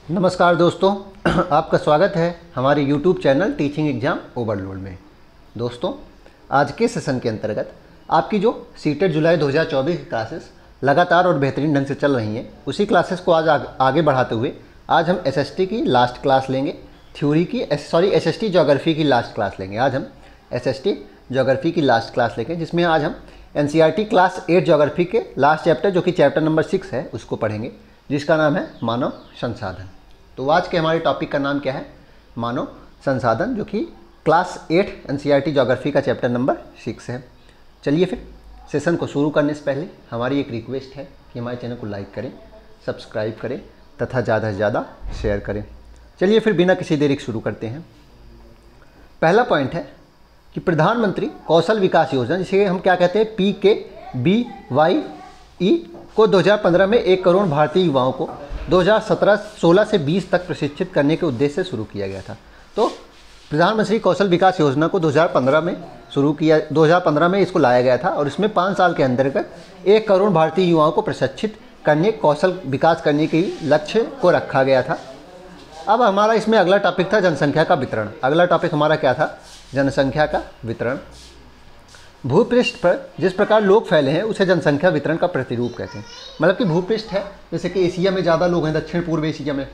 नमस्कार दोस्तों, आपका स्वागत है हमारे YouTube channel teaching exam overload में। दोस्तों, आज के सेशन के अंतर्गत आपकी जो सीटेट जुलाई 2024 की क्लासेस लगातार और बेहतरीन ढंग से चल रही हैं, उसी क्लासेस को आज आगे बढ़ाते हुए आज हम एसएसटी की लास्ट क्लास लेंगे। एसएसटी ज्योग्राफी की लास्ट क्लास लेंगे। आज हम एसएसटी ज्योग्राफी की लास्ट क्लास लेंगे, जिसमें आज हम एनसीईआरटी क्लास 8 ज्योग्राफी के लास्ट चैप्टर, जो कि चैप्टर नंबर 6 है, उसको पढ़ेंगे, जिसका नाम है मानव संसाधन। तो आज के हमारे टॉपिक का नाम क्या है? मानव संसाधन, जो कि क्लास 8 एनसीईआरटी ज्योग्राफी का चैप्टर नंबर 6 है। चलिए फिर सेशन को शुरू करने से पहले हमारी एक रिक्वेस्ट है कि हमारे चैनल को लाइक करें, सब्सक्राइब करें तथा ज़्यादा से ज़्यादा शेयर करें। चलिए फिर बिना किसी देरी के शुरू करते हैं। पहला पॉइंट है कि प्रधानमंत्री कौशल विकास योजना, जिसे हम क्या कहते हैं, PKBYE, को 2015 में 1 करोड़ भारतीय युवाओं को 2016 से 20 तक प्रशिक्षित करने के उद्देश्य से शुरू किया गया था। तो प्रधानमंत्री कौशल विकास योजना को 2015 में शुरू किया, 2015 में इसको लाया गया था और इसमें 5 साल के अंतर्गत 1 करोड़ भारतीय युवाओं को प्रशिक्षित करने, कौशल विकास करने के लक्ष्य को रखा गया था। अब हमारा इसमें अगला टॉपिक था जनसंख्या का वितरण। अगला टॉपिक हमारा क्या था? जनसंख्या का वितरण। भूपृष्ठ पर जिस प्रकार लोग फैले हैं उसे जनसंख्या वितरण का प्रतिरूप कहते हैं। मतलब कि भूपृष्ठ है, जैसे कि एशिया में ज़्यादा लोग हैं, दक्षिण पूर्व एशिया में,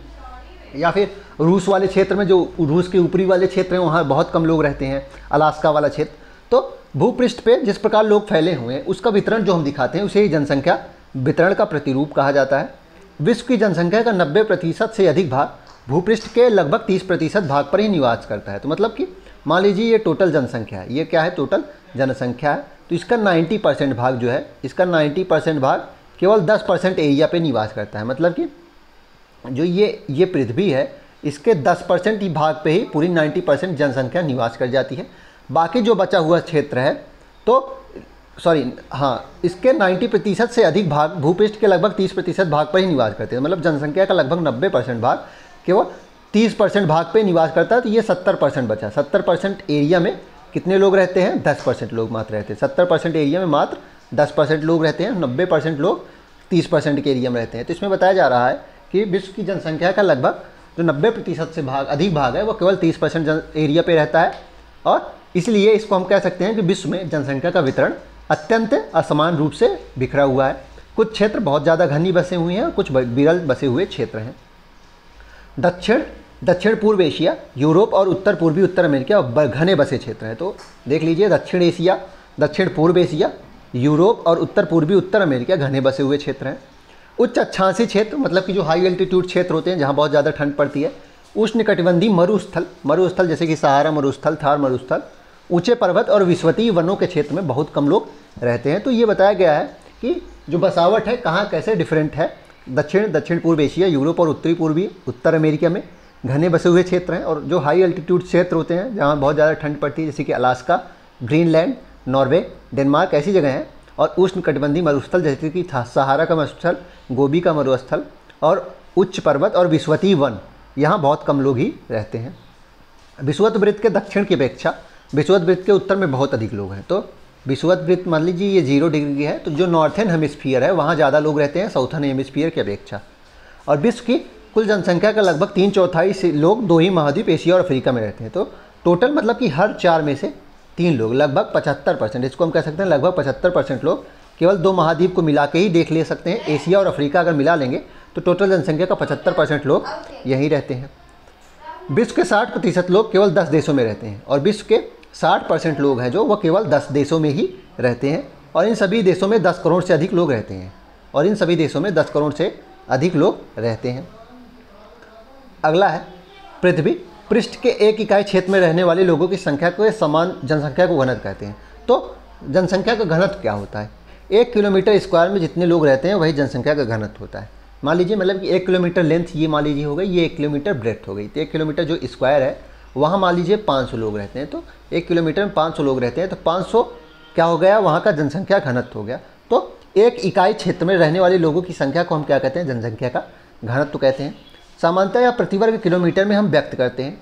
या फिर रूस वाले क्षेत्र में, जो रूस के ऊपरी वाले क्षेत्र हैं वहाँ बहुत कम लोग रहते हैं, अलास्का वाला क्षेत्र। तो भूपृष्ठ पे जिस प्रकार लोग फैले हुए हैं उसका वितरण जो हम दिखाते हैं उसे ही जनसंख्या वितरण का प्रतिरूप कहा जाता है। विश्व की जनसंख्या का 90% से अधिक भाग भूपृष्ठ के लगभग 30% भाग पर ही निवास करता है। तो मतलब कि मान लीजिए ये टोटल जनसंख्या है, ये क्या है? टोटल जनसंख्या है। तो इसका 90% भाग जो है, इसका 90% भाग केवल 10% एरिया पे निवास करता है। मतलब कि जो ये पृथ्वी है, इसके 10% ही भाग पे ही पूरी 90% जनसंख्या निवास कर जाती है। बाकी जो बचा हुआ क्षेत्र है, तो इसके 90% से अधिक भाग भूपृष्ठ के लगभग 30% भाग पर ही निवास करते हैं। मतलब जनसंख्या का लगभग 90% भाग केवल 30% भाग पे निवास करता है। तो ये 70% बचा। 70% एरिया में कितने लोग रहते हैं? 10% लोग मात्र रहते हैं। 70% एरिया में मात्र 10% लोग रहते हैं, 90% लोग 30% के एरिया में रहते हैं। तो इसमें बताया जा रहा है कि विश्व की जनसंख्या का लगभग जो 90% से अधिक भाग है वो केवल 30% एरिया पे रहता है। और इसलिए इसको हम कह सकते हैं कि विश्व में जनसंख्या का वितरण अत्यंत असमान रूप से बिखरा हुआ है। कुछ क्षेत्र बहुत ज़्यादा घनी बसे हुए हैं और कुछ विरल बसे हुए क्षेत्र हैं। दक्षिण पूर्व एशिया, यूरोप और उत्तर पूर्वी उत्तर अमेरिका घने बसे क्षेत्र हैं। तो देख लीजिए, दक्षिण एशिया, दक्षिण पूर्व एशिया, यूरोप और उत्तर पूर्वी उत्तर अमेरिका घने बसे हुए क्षेत्र हैं। उच्च अक्षांशीय क्षेत्र, मतलब कि जो हाई एल्टीट्यूड क्षेत्र होते हैं जहाँ बहुत ज़्यादा ठंड पड़ती है। उष्णकटिबंधीय मरुस्थल जैसे कि सहारा मरुस्थल, थार मरुस्थल, ऊंचे पर्वत और विषवतीय वनों के क्षेत्र में बहुत कम लोग रहते हैं। तो ये बताया गया है कि जो बसावट है कहाँ कैसे डिफरेंट है। दक्षिण पूर्व एशिया, यूरोप और उत्तरी पूर्वी उत्तर अमेरिका में घने बसे हुए क्षेत्र हैं। और जो हाई एल्टीट्यूड क्षेत्र होते हैं जहाँ बहुत ज़्यादा ठंड पड़ती है, जैसे कि अलास्का, ग्रीनलैंड, नॉर्वे, डेनमार्क, ऐसी जगह हैं। और उष्णकटिबंधीय मरुस्थल जैसे कि सहारा का मरुस्थल, गोबी का मरुस्थल और उच्च पर्वत और विषुवतीय वन, यहाँ बहुत कम लोग ही रहते हैं। विषुवत वृत्त के दक्षिण की अपेक्षा विषुवत वृत्त के उत्तर में बहुत अधिक लोग हैं। तो विषुवत वृत्त मान लीजिए ये 0 डिग्री की है, तो जो नॉर्थन हेमिस्फीयर है वहाँ ज़्यादा लोग रहते हैं साउथर्न हेमिस्फीयर की अपेक्षा। और विश्व की कुल जनसंख्या का लगभग 3/4 से लोग 2 ही महाद्वीप एशिया और अफ्रीका में रहते हैं। तो टोटल मतलब कि हर 4 में से 3 लोग, लगभग 75%, इसको हम कह सकते हैं लगभग 75% लोग केवल 2 महाद्वीप को मिला के ही देख ले सकते हैं। एशिया और अफ्रीका अगर मिला लेंगे तो टोटल जनसंख्या का 75% लोग यहीं रहते हैं। विश्व के 60% लोग केवल 10 देशों में रहते हैं और विश्व के 60% लोग हैं जो वह केवल 10 देशों में ही रहते हैं। और इन सभी देशों में 10 करोड़ से अधिक लोग रहते हैं। अगला है पृथ्वी पृष्ठ के एक इकाई क्षेत्र में रहने वाले लोगों की संख्या को समान जनसंख्या को घनत्व कहते हैं। तो जनसंख्या का घनत्व क्या होता है? 1 किलोमीटर स्क्वायर में जितने लोग रहते हैं वही जनसंख्या का घनत्व होता है। मान लीजिए, मतलब कि 1 किलोमीटर लेंथ ये मान लीजिए हो गई, ये 1 किलोमीटर ब्रेथ हो गई। तो 1 किलोमीटर जो स्क्वायर है वहाँ मान लीजिए 500 लोग रहते हैं। तो 1 किलोमीटर में 500 लोग रहते हैं, तो 500 क्या हो गया? वहाँ का जनसंख्या घनत्व हो गया। तो एक इकाई क्षेत्र में रहने वाले लोगों की संख्या को हम क्या कहते हैं? जनसंख्या का घनत्व कहते हैं। सामान्यतः या प्रति वर्ग किलोमीटर में हम व्यक्त करते हैं।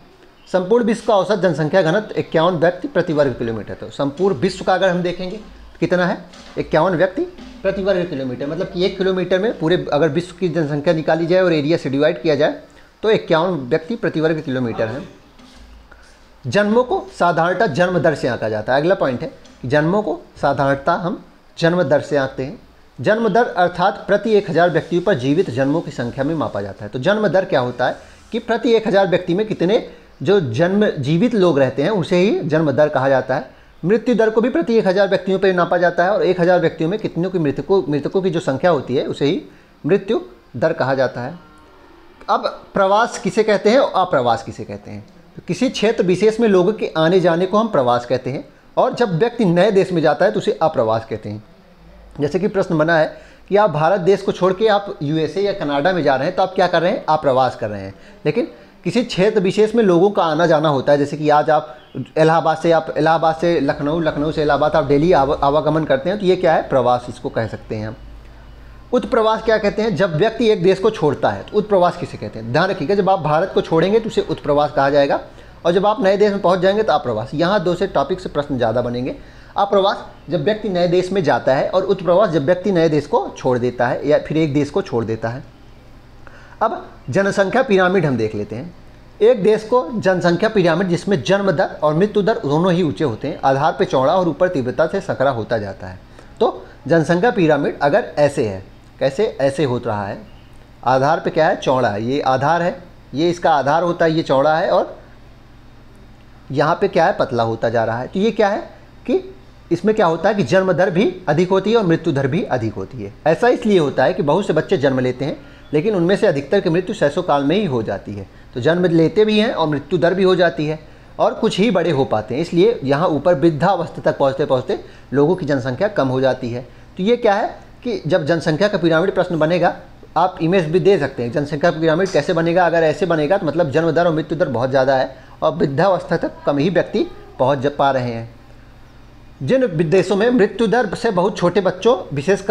संपूर्ण विश्व का औसत जनसंख्या घनत्व 51 व्यक्ति प्रति वर्ग किलोमीटर। तो संपूर्ण विश्व का अगर हम देखेंगे कितना है? 51 व्यक्ति प्रति वर्ग किलोमीटर। मतलब कि 1 किलोमीटर में पूरे अगर विश्व की जनसंख्या निकाली जाए और एरिया से डिवाइड किया जाए तो 51 व्यक्ति प्रति वर्ग किलोमीटर है। जन्मों को साधारणतः जन्म दर से आंका जाता है। अगला पॉइंट है कि जन्मों को साधारणतः हम जन्म दर से आंकते हैं। जन्म दर अर्थात प्रति 1000 व्यक्तियों पर जीवित जन्मों की संख्या में मापा जाता है। तो जन्म दर क्या होता है कि प्रति 1000 व्यक्ति में कितने जो जन्म जीवित लोग रहते हैं उसे ही जन्म दर कहा जाता है। मृत्यु दर को भी प्रति 1000 व्यक्तियों पर नापा जाता है और 1000 व्यक्तियों में कितनों की मृतकों की जो संख्या होती है उसे ही मृत्यु दर कहा जाता है। अब प्रवास किसे कहते हैं और अप्रवास किसे कहते हैं? तो किसी क्षेत्र विशेष में लोगों के आने जाने को हम प्रवास कहते हैं और जब व्यक्ति नए देश में जाता है तो उसे अप्रवास कहते हैं। जैसे कि प्रश्न बना है कि आप भारत देश को छोड़ के आप यूएसए या कनाडा में जा रहे हैं तो आप क्या कर रहे हैं? अप्रवास कर रहे हैं। लेकिन किसी क्षेत्र विशेष में लोगों का आना जाना होता है, जैसे कि आज आप इलाहाबाद से लखनऊ, लखनऊ से इलाहाबाद आप डेली आवागमन करते हैं, तो ये क्या है? प्रवास इसको कह सकते हैं हम। उत्प्रवास क्या कहते हैं? जब व्यक्ति एक देश को छोड़ता है तो उत्प्रवास किसे कहते हैं? ध्यान रखिएगा, जब आप भारत को छोड़ेंगे तो उसे उत्प्रवास कहा जाएगा और जब आप नए देश में पहुंच जाएंगे तो अप्रवास। यहाँ 2 से टॉपिक से प्रश्न ज़्यादा बनेंगे। अप्रवास जब व्यक्ति नए देश में जाता है और उत्प्रवास जब व्यक्ति नए देश को छोड़ देता है या फिर एक देश को छोड़ देता है। अब जनसंख्या पिरामिड हम देख लेते हैं। एक देश को जनसंख्या पिरामिड जिसमें जन्म दर और मृत्यु दर दोनों ही ऊंचे होते हैं, आधार पे चौड़ा और ऊपर तीव्रता से सकरा होता जाता है। तो जनसंख्या पिरामिड अगर ऐसे है, कैसे ऐसे हो रहा है, आधार पे क्या है? चौड़ा है, ये आधार है, ये इसका आधार होता है, ये चौड़ा है और यहाँ पे क्या है? पतला होता जा रहा है। तो ये क्या है कि इसमें क्या होता है कि जन्म दर भी अधिक होती है और मृत्यु दर भी अधिक होती है। ऐसा इसलिए होता है कि बहुत से बच्चे जन्म लेते हैं लेकिन उनमें से अधिकतर की मृत्यु शैशव काल में ही हो जाती है। तो जन्म लेते भी हैं और मृत्यु दर भी हो जाती है और कुछ ही बड़े हो पाते हैं, इसलिए यहाँ ऊपर वृद्धावस्था तक पहुँचते पहुँचते लोगों की जनसंख्या कम हो जाती है। तो ये क्या है कि जब जनसंख्या का पिरामिड प्रश्न बनेगा, आप इमेज भी दे सकते हैं जनसंख्या का पिरामिड कैसे बनेगा। अगर ऐसे बनेगा तो मतलब जन्म दर और मृत्यु दर बहुत ज़्यादा है और वृद्धावस्था तक कम ही व्यक्ति पहुँच पा रहे हैं। जिन देशों में मृत्यु दर से बहुत छोटे बच्चों विशेष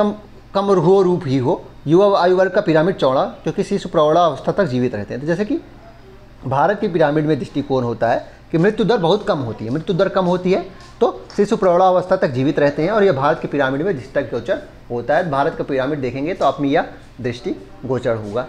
कम रूप ही हो, युवा आयु वर्ग का पिरामिड चौड़ा क्योंकि शिशु प्रौढ़ावस्था तक जीवित रहते हैं। तो जैसे कि भारत की पिरामिड में दृष्टिकोण होता है कि मृत्यु दर बहुत कम होती है, मृत्यु दर कम होती है तो शिशु प्रौढ़ावस्था तक जीवित रहते हैं और यह भारत के पिरामिड में दृष्टिगोचर होता है। भारत का पिरामिड देखेंगे तो आप में यह दृष्टिगोचर होगा।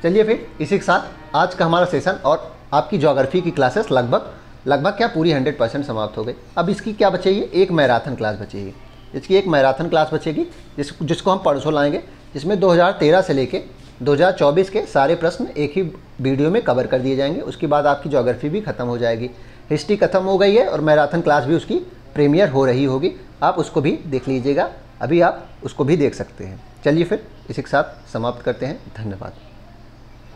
चलिए फिर इसी के साथ आज का हमारा सेशन और आपकी ज्योग्राफी की क्लासेस लगभग क्या पूरी 100% समाप्त हो गई। अब इसकी क्या बचेगी? एक मैराथन क्लास बचेगी। इसकी एक मैराथन क्लास बचेगी जिसको हम परसों लाएंगे, जिसमें 2013 से लेके 2024 के सारे प्रश्न एक ही वीडियो में कवर कर दिए जाएंगे। उसके बाद आपकी ज्योग्राफी भी खत्म हो जाएगी, हिस्ट्री खत्म हो गई है और मैराथन क्लास भी उसकी प्रीमियर हो रही होगी। आप उसको भी देख लीजिएगा, अभी आप उसको भी देख सकते हैं। चलिए फिर इसी के साथ समाप्त करते हैं। धन्यवाद।